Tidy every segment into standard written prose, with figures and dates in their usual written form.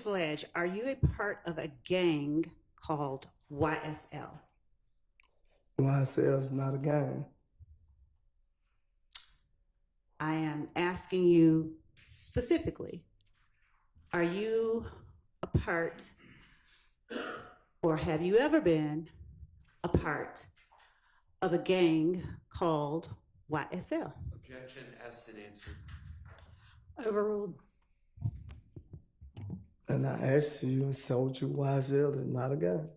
Sledge, are you a part of a gang called YSL? YSL is not a gang. I am asking you specifically, are you a part, or have you ever been a part of a gang called YSL? Objection, asked and answered. Overruled. And I asked you and told you YSL is not a gang.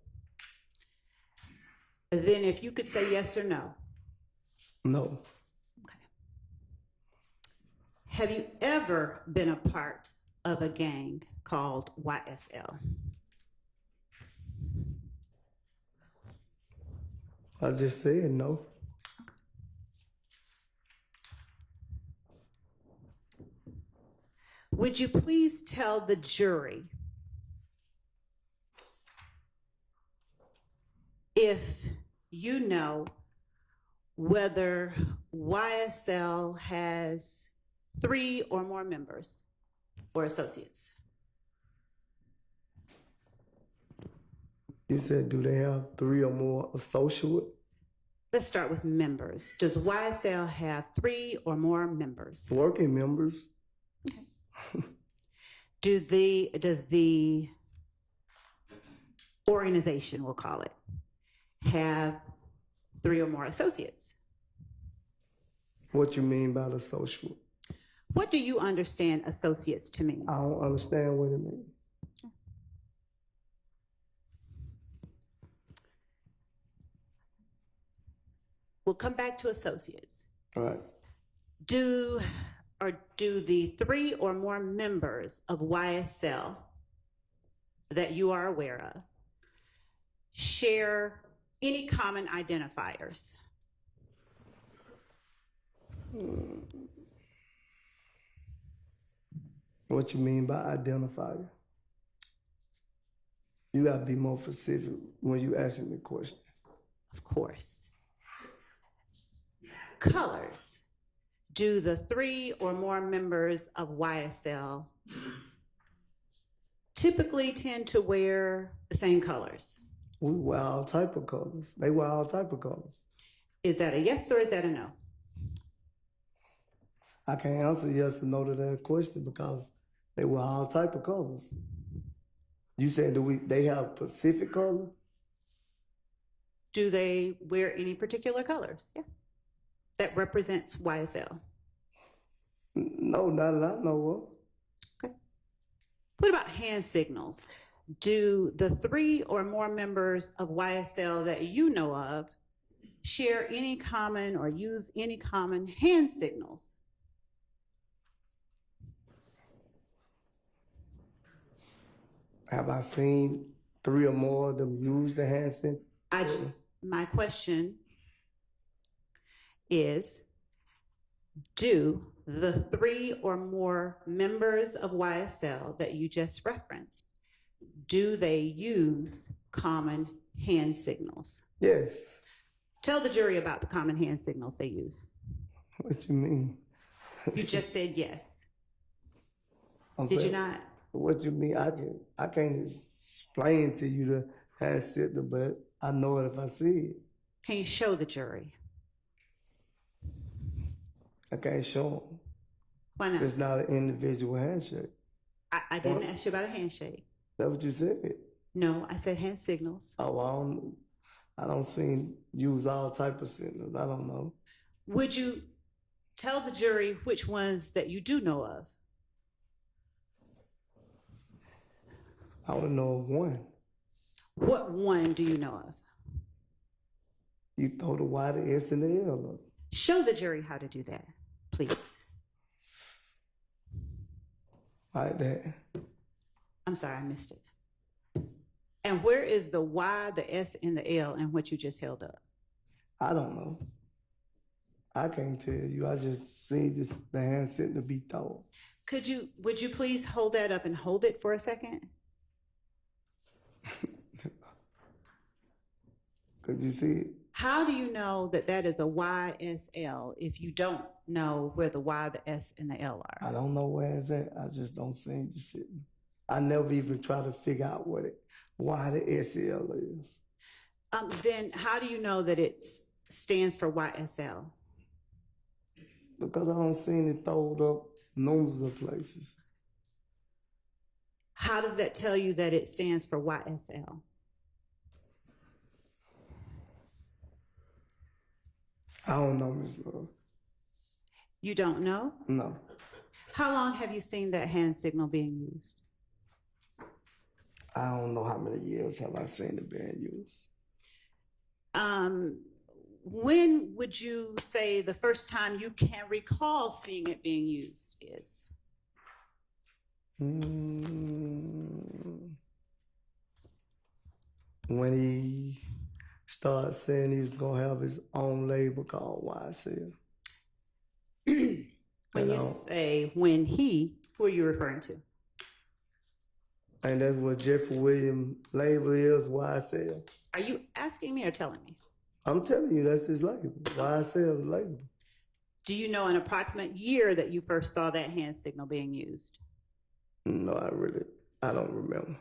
Then if you could say yes or no. No. Okay. Have you ever been a part of a gang called YSL? I just said no. Would you please tell the jury if you know whether YSL has 3 or more members or associates? You said, do they have 3 or more associates? Let's start with members. Does YSL have 3 or more members? Working members. Okay. Does the organization, we'll call it, have 3 or more associates? What you mean by the associate? What do you understand associates to mean? I don't understand what it means. We'll come back to associates. All right. Do the 3 or more members of YSL that you are aware of share any common identifiers? What you mean by identifier? You gotta be more specific when you asking the question. Of course. Colors. Do the 3 or more members of YSL typically tend to wear the same colors? We wear all type of colors. They wear all type of colors. Is that a yes or is that a no? I can't answer yes or no to that question because they wear all type of colors. You said they have Pacific color? Do they wear any particular colors? Yes. That represents YSL? No, not that I know of. Okay. What about hand signals? Do the 3 or more members of YSL that you know of share any common or use any common hand signals? Have I seen 3 or more of them use the hand signal? My question is, do the 3 or more members of YSL that you just referenced, do they use common hand signals? Yes. Tell the jury about the common hand signals they use. What you mean? You just said yes. I'm Did saying, you not? What you mean? I can't explain to you the hand signal, but I know it if I see it. Can you show the jury? I can't show them. Why not? It's not an individual handshake. I didn't ask you about a handshake. That's what you said? No, I said hand signals. Oh, I don't see use all type of signals. I don't know. Would you tell the jury which ones that you do know of? I only know of one. What one do you know of? You throw the Y, the S, and the L up. Show the jury how to do that, please. Like that. I'm sorry, I missed it. And where is the Y, the S, and the L in what you just held up? I don't know. I can't tell you. I just see the hand signal be thrown. Would you please hold that up and hold it for a second? Could you see it? How do you know that that is a YSL if you don't know where the Y, the S, and the L are? I don't know where it's at. I just don't see it just sitting. I never even try to figure out why the SL is. Then how do you know that it stands for YSL? Because I don't seen it throwed up numbers of places. How does that tell you that it stands for YSL? I don't know, Ms. Love. You don't know? No. How long have you seen that hand signal being used? I don't know how many years have I seen it being used. When would you say the first time you can recall seeing it being used is? When he started saying he was gonna have his own label called YSL. When you say when he, who are you referring to? And that's what Jeffrey Williams' label is, YSL. Are you asking me or telling me? I'm telling you, that's his label. YSL is label. Do you know an approximate year that you first saw that hand signal being used? No, I don't remember.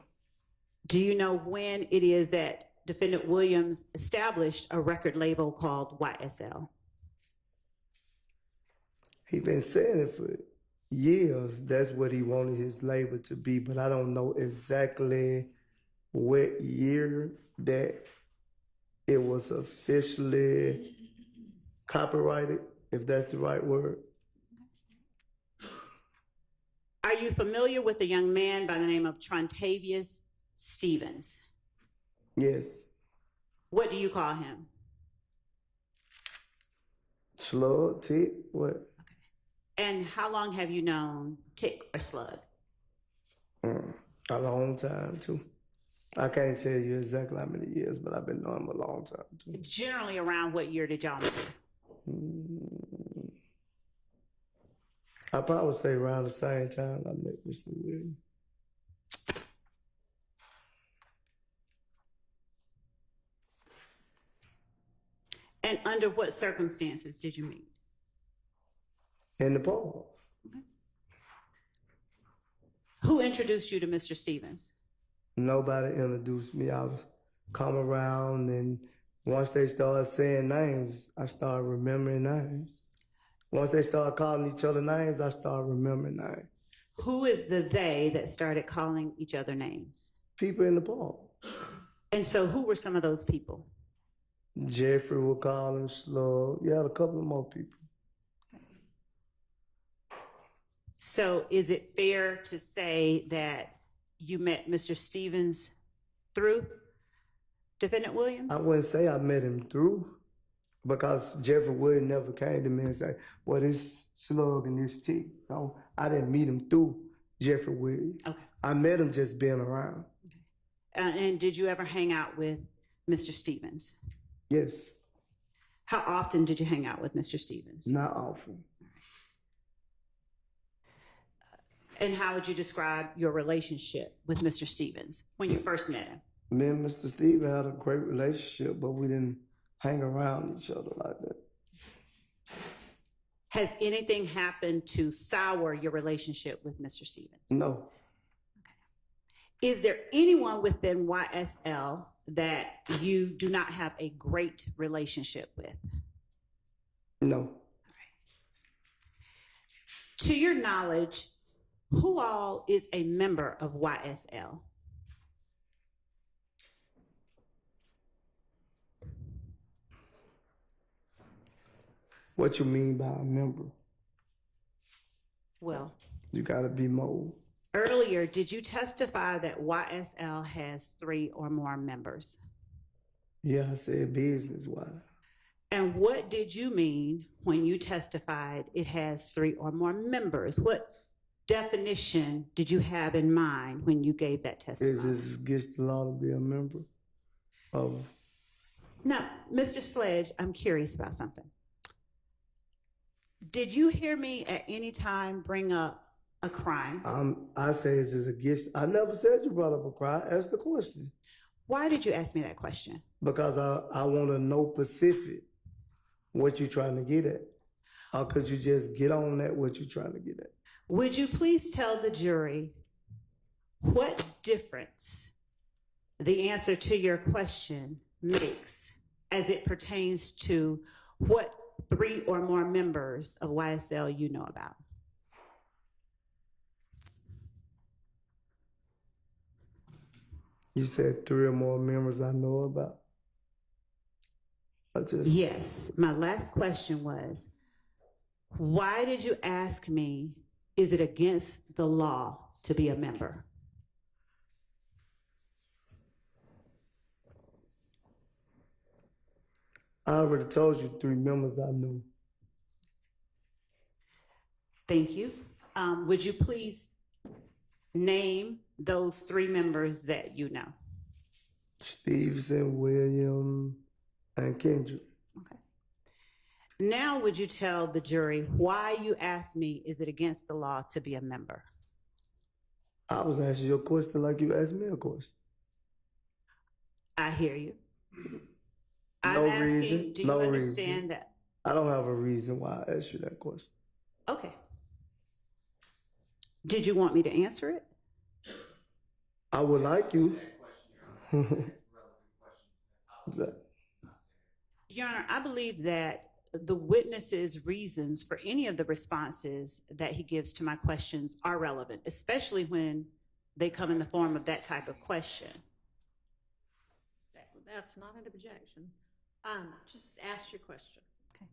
Do you know when it is that Defendant Williams established a record label called YSL? He been saying it for years. That's what he wanted his label to be, but I don't know exactly what year that it was officially copyrighted, if that's the right word. Are you familiar with a young man by the name of Trontavious Stevens? Yes. What do you call him? Slug, tick, what? And how long have you known Tick or Slug? A long time, too. I can't tell you exactly how many years, but I've been knowing him a long time, too. Generally around what year did y'all meet? I probably say around the same time I met Mr. Williams. And under what circumstances did you meet? In the park. Who introduced you to Mr. Stevens? Nobody introduced me. I was come around, and once they started saying names, I started remembering names. Once they started calling each other names, I started remembering names. Who is the they that started calling each other names? People in the park. And so who were some of those people? Jeffrey would call him Slug. You had a couple of more people. So is it fair to say that you met Mr. Stevens through Defendant Williams? I wouldn't say I met him through, because Jeffrey Williams never came to me and said, well, this Slug and this Tick. So I didn't meet him through Jeffrey Williams. Okay. I met him just being around. Okay. And did you ever hang out with Mr. Stevens? Yes. How often did you hang out with Mr. Stevens? Not often. And how would you describe your relationship with Mr. Stevens when you first met him? Me and Mr. Stevens had a great relationship, but we didn't hang around each other like that. Has anything happened to sour your relationship with Mr. Stevens? No. Okay. Is there anyone within YSL that you do not have a great relationship with? No. All right. To your knowledge, who all is a member of YSL? What you mean by a member? Well, You gotta be more. earlier, did you testify that YSL has 3 or more members? Yeah, I said business-wise. And what did you mean when you testified it has 3 or more members? What definition did you have in mind when you gave that testimony? Is this against the law to be a member of? Now, Mr. Sledge, I'm curious about something. Did you hear me at any time bring up a crime? I say is this against? I never said you brought up a crime. Ask the question. Why did you ask me that question? Because I want to know specific what you're trying to get at. Or could you just get on that what you're trying to get at? Would you please tell the jury what difference the answer to your question makes as it pertains to what 3 or more members of YSL you know about? You said 3 or more members I know about. Yes, my last question was, why did you ask me, is it against the law to be a member? I already told you 3 members I knew. Thank you. Would you please name those 3 members that you know? Stevenson, William, and Kendrick. Okay. Now, would you tell the jury why you asked me, is it against the law to be a member? I was asking you a question like you asked me a question. I hear you. No I'm asking, reason, do you no understand reason. that? I don't have a reason why I asked you that question. Okay. Did you want me to answer it? I would like you. What's that? Your Honor, I believe that the witness's reasons for any of the responses that he gives to my questions are relevant, especially when they come in the form of that type of question. That's not an objection. Just ask your question. Okay.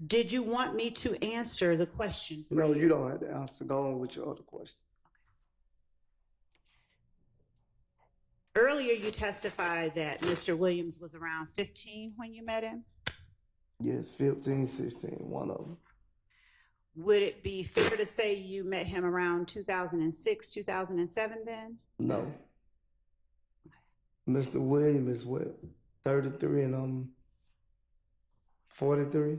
Did you want me to answer the question? No, you don't have to answer. Go on with your other question. Earlier, you testified that Mr. Williams was around 15 when you met him. Yes, 15, 16, one of them. Would it be fair to say you met him around 2006, 2007 then? No. Mr. Williams is what, 33 and I'm 43?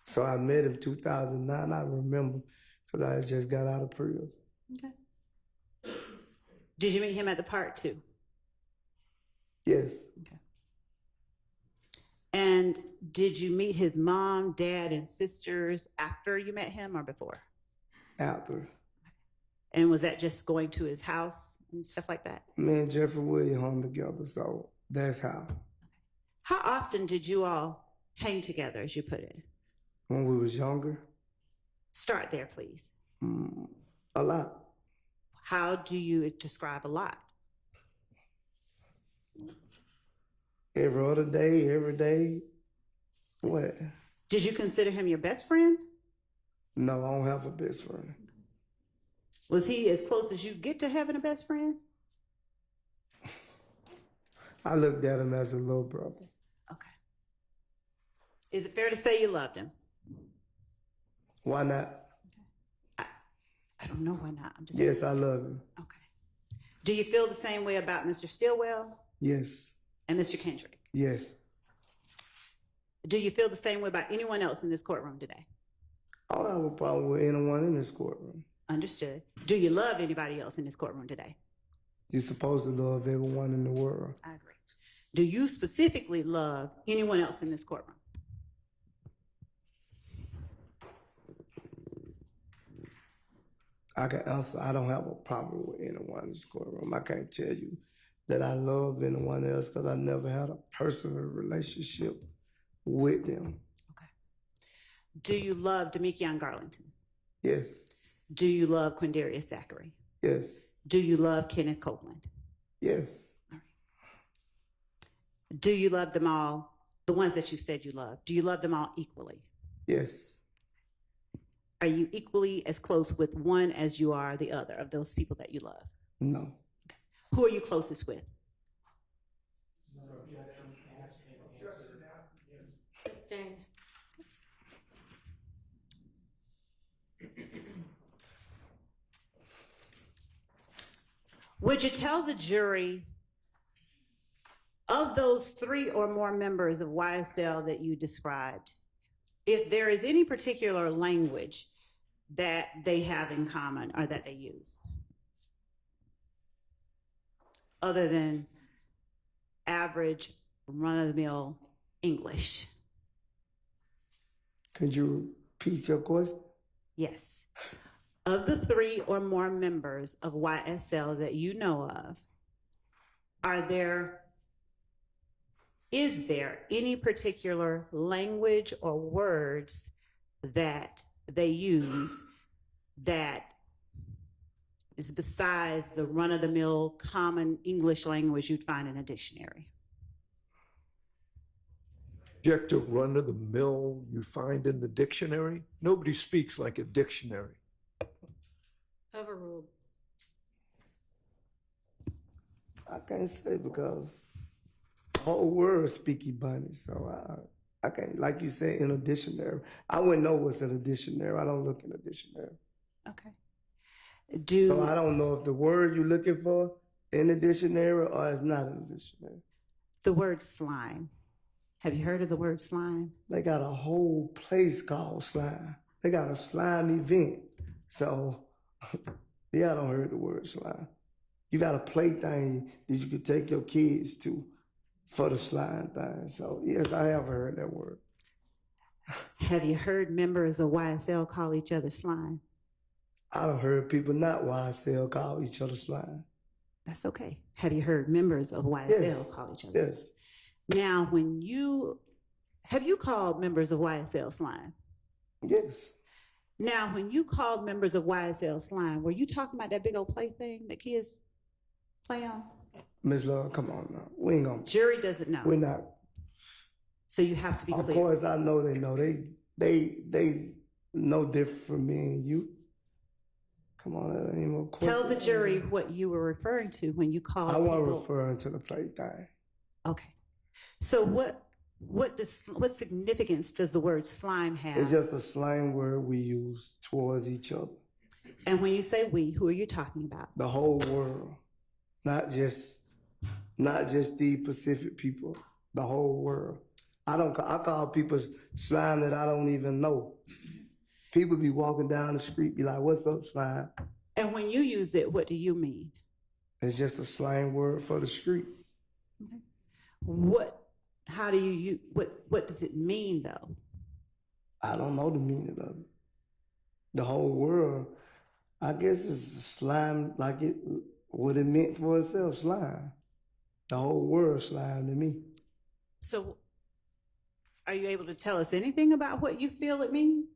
So I met him 2009, I remember, because I just got out of prison. Okay. Did you meet him at the park too? Yes. Okay. And did you meet his mom, dad, and sisters after you met him or before? After. And was that just going to his house and stuff like that? Me and Jeffrey Williams hung together, so that's how. How often did you all hang together, as you put it? When we was younger? Start there, please. A lot. How do you describe a lot? Every other day, every day. What? Did you consider him your best friend? No, I don't have a best friend. Was he as close as you get to having a best friend? I looked at him as a little brother. Okay. Is it fair to say you loved him? Why not? I don't know why not. I'm just Yes, I love him. Okay. Do you feel the same way about Mr. Stillwell Yes. and Mr. Kendrick? Yes. Do you feel the same way about anyone else in this courtroom today? I don't have a problem with anyone in this courtroom. Understood. Do you love anybody else in this courtroom today? You're supposed to love everyone in the world. I agree. Do you specifically love anyone else in this courtroom? I can answer, I don't have a problem with anyone in this courtroom. I can't tell you that I love anyone else because I never had a personal relationship with them. Okay. Do you love Demekion Garlington? Yes. Do you love Quindarius Zachary? Yes. Do you love Kenneth Copeland? Yes. All right. Do you love them all, the ones that you said you love? Do you love them all equally? Yes. Are you equally as close with one as you are the other of those people that you love? No. Okay. Who are you closest with? Sustained. Would you tell the jury of those 3 or more members of YSL that you described, if there is any particular language that they have in common or that they use, other than average run-of-the-mill English? Could you repeat your question? Yes. Of the 3 or more members of YSL that you know of, is there any particular language or words that they use that is besides the run-of-the-mill common English language you'd find in a dictionary? Object to run-of-the-mill you find in the dictionary? Nobody speaks like a dictionary. Overruled. I can't say because the whole world speaky bunny, so I can't, like you said, in a dictionary. I wouldn't know what's in a dictionary. I don't look in a dictionary. Okay. So I don't know if the word you're looking for in the dictionary or it's not in the dictionary. The word slime. Have you heard of the word slime? They got a whole place called slime. They got a slime event. So, yeah, I don't heard the word slime. You got a play thing that you could take your kids to for the slime thing. So, yes, I have heard that word. Have you heard members of YSL call each other slime? I done heard people not YSL call each other slime. That's okay. Have you heard members of YSL Yes. call each other slime? Yes. Now, have you called members of YSL slime? Yes. Now, when you called members of YSL slime, were you talking about that big old play thing that kids play on? Miss Love, come on now. We ain't gonna. Jury doesn't know. We're not. So you have to be Of clear. course, I know they know. They no different from me and you. Come on, that ain't no question. Tell the jury what you were referring to when you called I wasn't people. referring to the play thing. Okay. So what significance does the word slime have? It's just a slang word we use towards each other. And when you say we, who are you talking about? The whole world, not just the Pacific people. The whole world. I call people slime that I don't even know. People be walking down the street, be like, "What's up, slime?" And when you use it, what do you mean? It's just a slang word for the streets. Okay. What does it mean though? I don't know the meaning of it. The whole world, I guess it's slime like it what it meant for itself, slime. The whole world slime to me. So are you able to tell us anything about what you feel it means?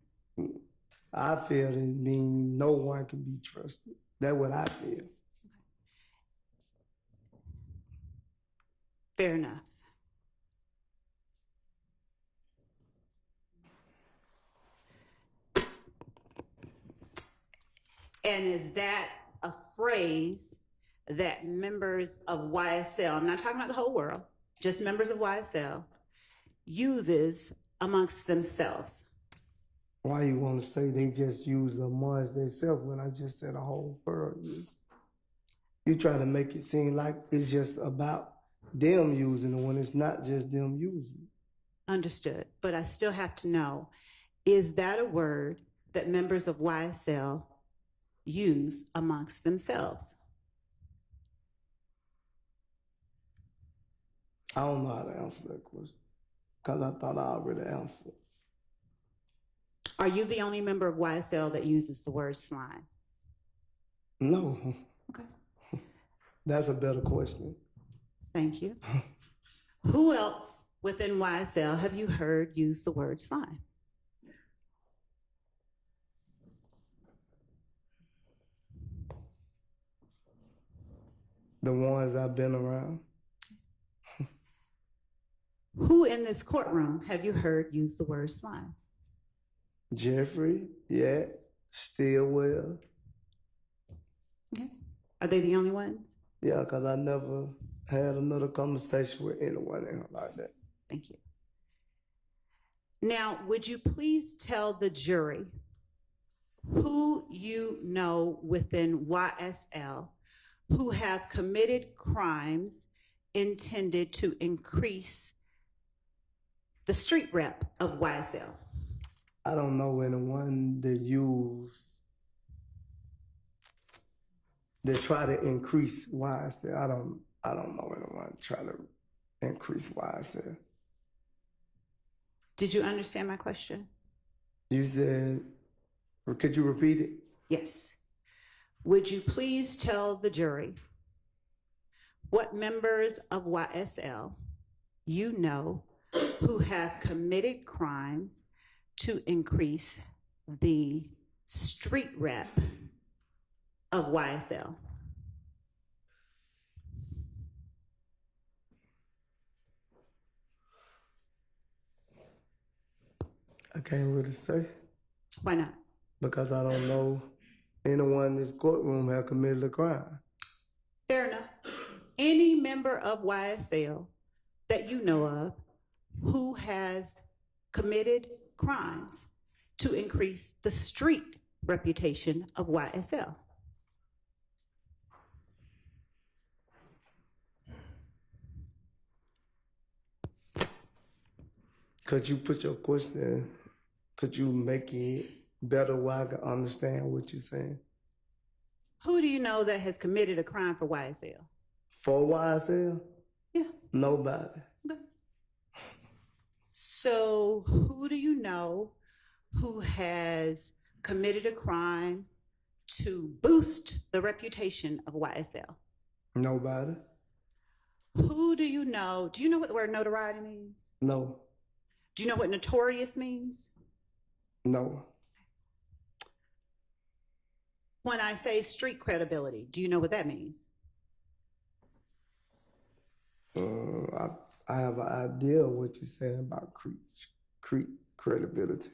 I feel it means no one can be trusted. That's what I feel. Fair enough. And is that a phrase that members of YSL, I'm not talking about the whole world, just members of YSL, uses amongst themselves? Why you want to say they just use amongst themselves when I just said the whole world use? You try to make it seem like it's just about them using it when it's not just them using it. Understood. But I still have to know, is that a word that members of YSL use amongst themselves? I don't know how to answer that question because I thought I already answered. Are you the only member of YSL that uses the word slime? No. Okay. That's a better question. Thank you. Who else within YSL have you heard use the word slime? The ones I've been around. Who in this courtroom have you heard use the word slime? Jeffrey, yeah, Stillwell. Okay. Are they the only ones? Yeah, because I never had another conversation with anyone like that. Thank you. Now, would you please tell the jury who you know within YSL who have committed crimes intended to increase the street rep of YSL? I don't know anyone that try to increase YSL. I don't know anyone try to increase YSL. Did you understand my question? You said, could you repeat it? Yes. Would you please tell the jury what members of YSL you know who have committed crimes to increase the street rep of YSL? I can't really say Why not? because I don't know anyone in this courtroom have committed a crime. Fair enough. Any member of YSL that you know of who has committed crimes to increase the street reputation of YSL? Could you put your question, could you make it better where I can understand what you're saying? Who do you know that has committed a crime for YSL? For YSL? Yeah. Nobody. Okay. So who do you know who has committed a crime to boost the reputation of YSL? Nobody. Who do you know? Do you know what the word notoriety means? No. Do you know what notorious means? No. When I say street credibility, do you know what that means? I have an idea of what you're saying about credibility.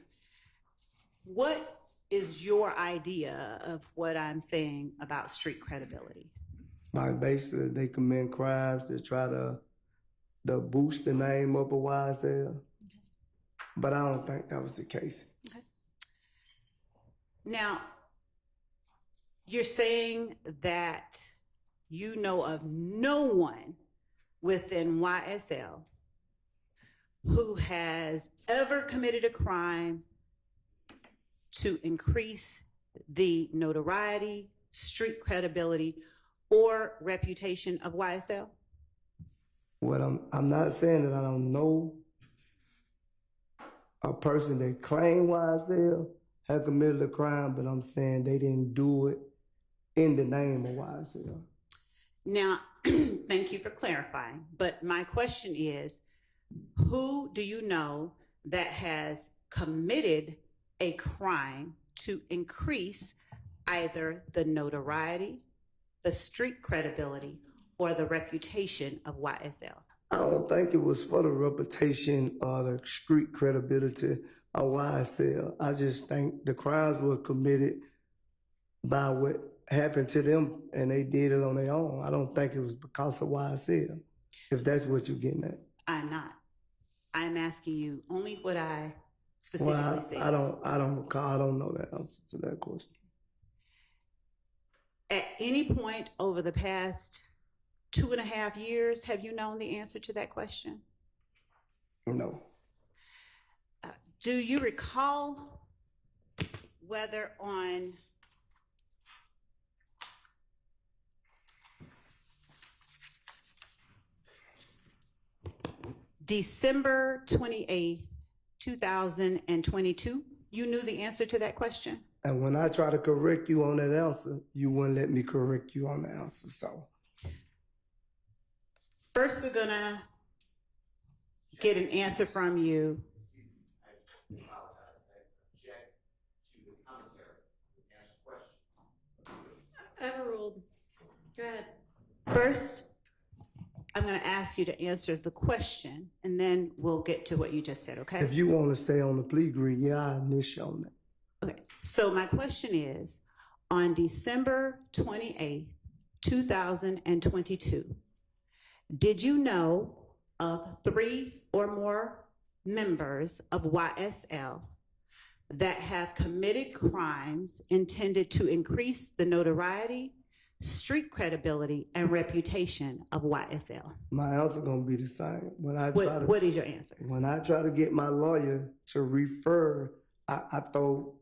What is your idea of what I'm saying about street credibility? Like basically they commit crimes to try to boost the name up of YSL. But I don't think that was the case. Okay. Now, you're saying that you know of no one within YSL who has ever committed a crime to increase the notoriety, street credibility, or reputation of YSL? Well, I'm not saying that I don't know a person that claimed YSL had committed a crime, but I'm saying they didn't do it in the name of YSL. Now, thank you for clarifying, but my question is, who do you know that has committed a crime to increase either the notoriety, the street credibility, or the reputation of YSL? I don't think it was for the reputation or the street credibility of YSL. I just think the crimes were committed by what happened to them and they did it on their own. I don't think it was because of YSL, if that's what you're getting at. I'm not. I'm asking you only what I specifically said. I don't know the answer to that question. At any point over the past 2.5 years, have you known the answer to that question? No. Do you recall whether on December 28th, 2022, you knew the answer to that question? And when I try to correct you on that answer, you wouldn't let me correct you on the answer, so. First, we're gonna get an answer from you. Overruled. Go ahead. First, I'm gonna ask you to answer the question, and then we'll get to what you just said, okay? If you want to say on the plea agreement, yeah, I initiate on that. Okay, so my question is, on December 28th, 2022, did you know of 3 or more members of YSL that have committed crimes intended to increase the notoriety, street credibility, and reputation of YSL? My answer gonna be the same. What is your answer? When I try to get my lawyer to refer, I throw.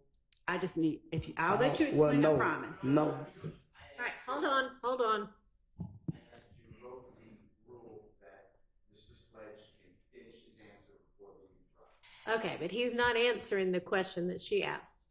I just need, I'll let you explain, no, I promise. No. All right, hold on. Okay, but he's not answering the question that she asked.